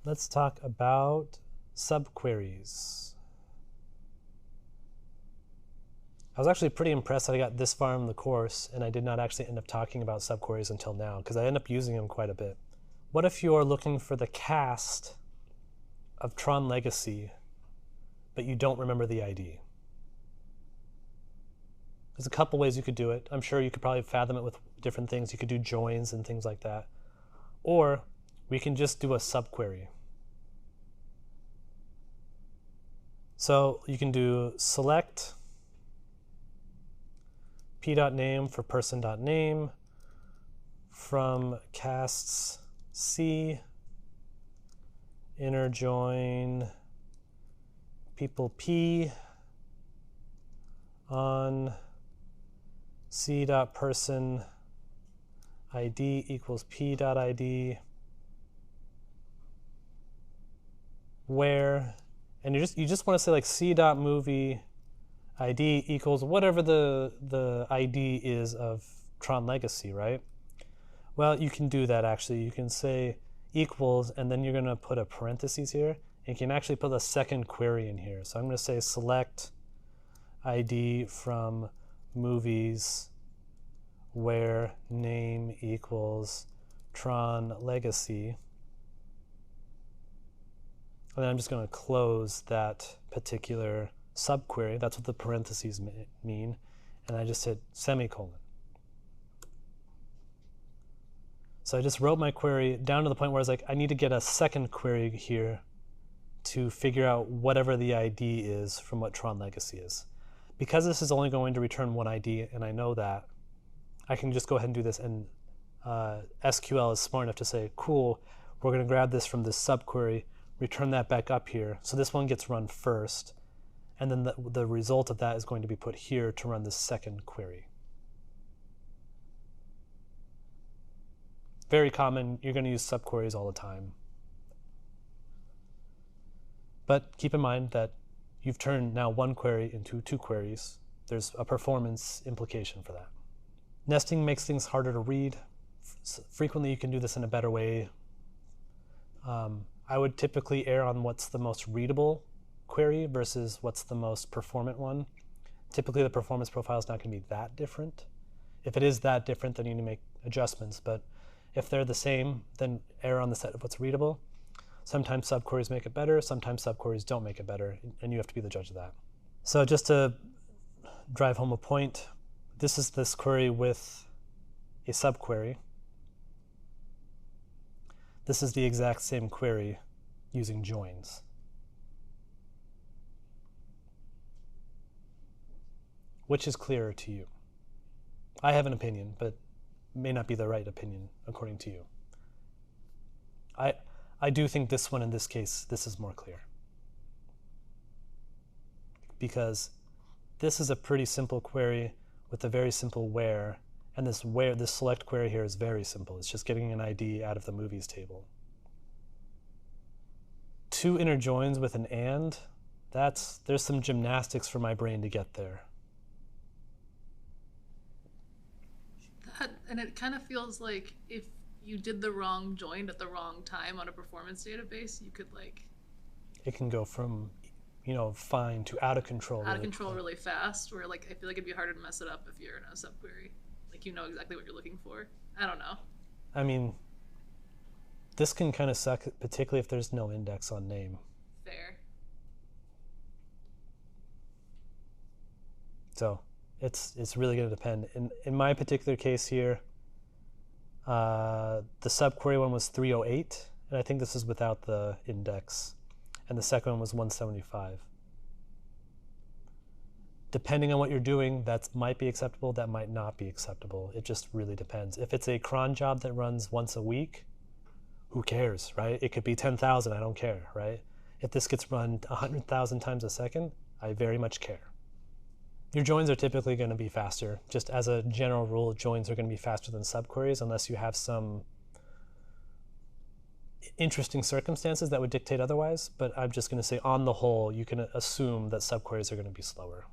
let's talk about subqueries. I was actually pretty impressed that I got this far in the course and I did not actually end up talking about subqueries until now because I end up using them quite a bit. What if you are looking for the cast of Tron Legacy, but you don't remember the ID? There's a couple ways you could do it. I'm sure you could probably fathom it with different things. You could do joins and things like that. Or we can just do a subquery. So you can do select p.name for person.name from casts C, inner join people P on c.person ID equals p.id where, and you just want to say like c.movie ID equals whatever the ID is of Tron Legacy, right? Well, you can do that actually. You can say equals, and then you're going to put a parentheses here, and you can actually put a second query in here. So I'm going to say select ID from movies where name equals Tron Legacy. And then I'm just going to close that particular subquery. That's what the parentheses mean. And I just hit semicolon. So I just wrote my query down to the point where I was like, I need to get a second query here to figure out whatever the ID is from what Tron Legacy is. Because this is only going to return one ID, and I know that, I can just go ahead and do this, and SQL is smart enough to say, cool, we're going to grab this from this subquery, return that back up here. So this one gets run first, and then the result of that is going to be put here to run the second query. Very common. You're going to use subqueries all the time. But keep in mind that you've turned now one query into two queries. There's a performance implication for that. Nesting makes things harder to read. Frequently, you can do this in a better way. I would typically err on what's the most readable query versus what's the most performant one. Typically, the performance profile is not going to be that different. If it is that different, then you need to make adjustments. But if they're the same, then err on the side of what's readable. Sometimes subqueries make it better, sometimes subqueries don't make it better, and you have to be the judge of that. So just to drive home a point, this is this query with a subquery. This is the exact same query using joins. Which is clearer to you? I have an opinion, but may not be the right opinion according to you. I do think this one, in this case, this is more clear. Because this is a pretty simple query with a very simple where, and this select query here is very simple. It's just getting an ID out of the movies table. Two inner joins with an and, there's some gymnastics for my brain to get there. And it kind of feels like if you did the wrong join at the wrong time on a performance database, you could like... It can go from, fine to out of control. Out of control really fast, where like I feel like it'd be harder to mess it up if you're in a subquery. Like you know exactly what you're looking for. I don't know. I mean, this can kind of suck, particularly if there's no index on name. Fair. So it's really going to depend. In my particular case here, the subquery one was 308, and I think this is without the index, and the second one was 175. Depending on what you're doing, that might be acceptable, that might not be acceptable. It just really depends. If it's a cron job that runs once a week, who cares, right? It could be 10,000, I don't care, right? If this gets run 100,000 times a second, I very much care. Your joins are typically going to be faster. Just as a general rule, joins are going to be faster than subqueries unless you have some interesting circumstances that would dictate otherwise. But I'm just going to say on the whole, you can assume that subqueries are going to be slower.